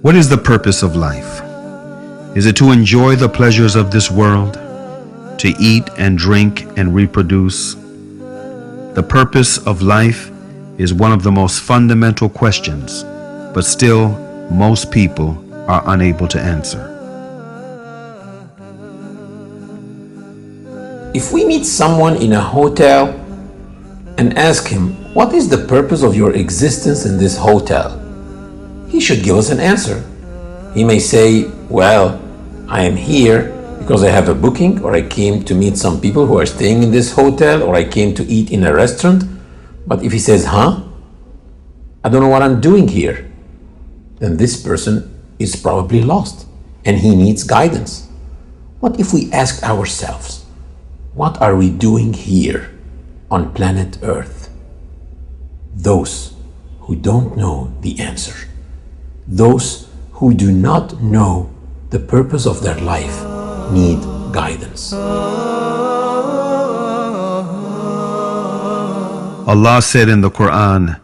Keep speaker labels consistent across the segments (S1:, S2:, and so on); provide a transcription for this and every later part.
S1: What is the purpose of life? Is it to enjoy the pleasures of this world? To eat and drink and reproduce? The purpose of life is one of the most fundamental questions, but still most people are unable to answer.
S2: If we meet someone in a hotel and ask him, what is the purpose of your existence in this hotel? He should give us an answer. He may say, well, I am here because I have a booking, or I came to meet some people who are staying in this hotel, or I came to eat in a restaurant. But if he says, I don't know what I'm doing here, then this person is probably lost and he needs guidance. What if we ask ourselves, what are we doing here on planet Earth? Those who don't know the answer, those who do not know the purpose of their life, need guidance.
S1: Allah said in the Quran,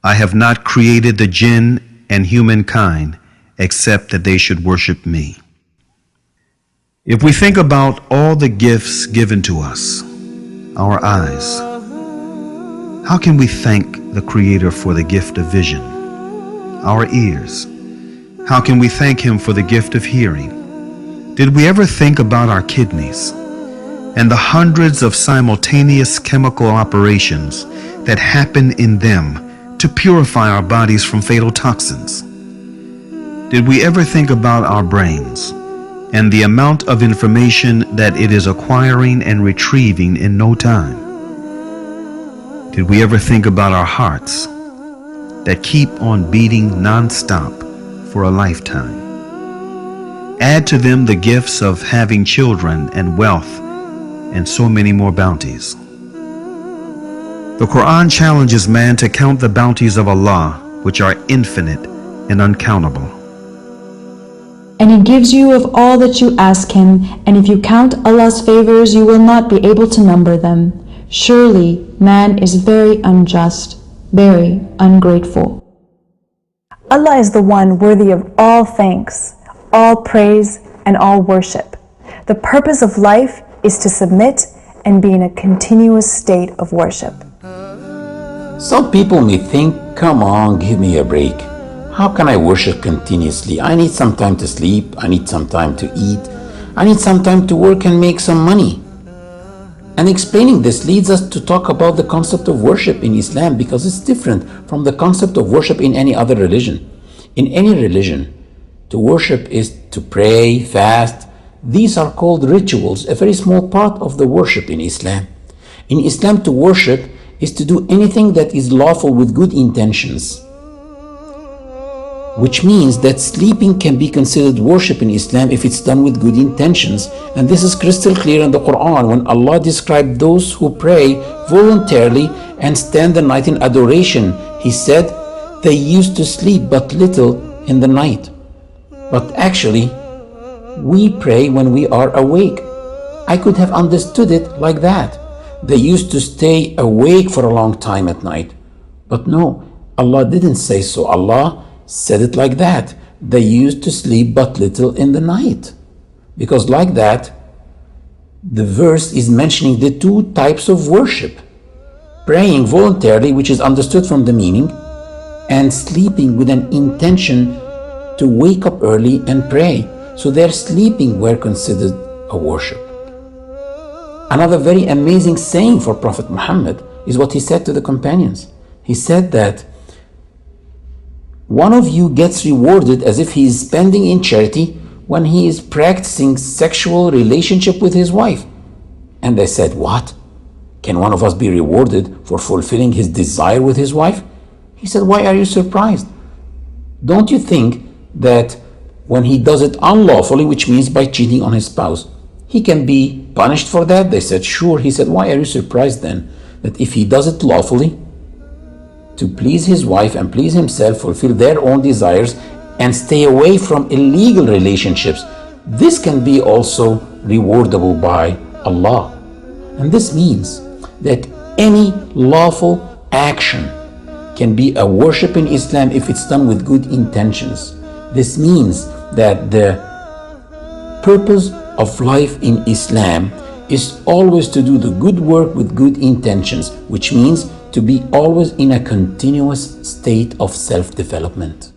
S1: I have not created the jinn and humankind except that they should worship me. If we think about all the gifts given to us, our eyes, how can we thank the Creator for the gift of vision? Our ears, how can we thank Him for the gift of hearing? Did we ever think about our kidneys and the hundreds of simultaneous chemical operations that happen in them to purify our bodies from fatal toxins? Did we ever think about our brains and the amount of information that it is acquiring and retrieving in no time? Did we ever think about our hearts that keep on beating non-stop for a lifetime? Add to them the gifts of having children and wealth and so many more bounties. The Quran challenges man to count the bounties of Allah, which are infinite and uncountable.
S3: And He gives you of all that you ask Him, and if you count Allah's favors, you will not be able to number them. Surely man is very unjust, very ungrateful.
S4: Allah is the one worthy of all thanks, all praise, and all worship. The purpose of life is to submit and be in a continuous state of worship.
S2: Some people may think, come on, give me a break. How can I worship continuously? I need some time to sleep, I need some time to eat, I need some time to work and make some money. And explaining this leads us to talk about the concept of worship in Islam, because it's different from the concept of worship in any other religion. In any religion, to worship is to pray, fast. These are called rituals, a very small part of the worship in Islam. In Islam, to worship is to do anything that is lawful with good intentions, which means that sleeping can be considered worship in Islam if it's done with good intentions. And this is crystal clear in the Quran when Allah described those who pray voluntarily and spend the night in adoration. He said, they used to sleep but little in the night. But actually, we pray when we are awake. I could have understood it like that. They used to stay awake for a long time at night. But no, Allah didn't say so. Allah said it like that. They used to sleep but little in the night. Because like that, the verse is mentioning the two types of worship. Praying voluntarily, which is understood from the meaning, and sleeping with an intention to wake up early and pray. So their sleeping were considered a worship. Another very amazing saying for Prophet Muhammad is what he said to the companions. He said that one of you gets rewarded as if he is spending in charity when he is practicing sexual relationship with his wife. And they said, what? Can one of us be rewarded for fulfilling his desire with his wife? He said, why are you surprised? Don't you think that when he does it unlawfully, which means by cheating on his spouse, he can be punished for that? They said, sure. He said, why are you surprised then that if he does it lawfully, to please his wife and please himself, fulfill their own desires, and stay away from illegal relationships, this can be also rewardable by Allah. And this means that any lawful action can be a worship in Islam if it's done with good intentions. This means that the purpose of life in Islam is always to do the good work with good intentions, which means to be always in a continuous state of self-development.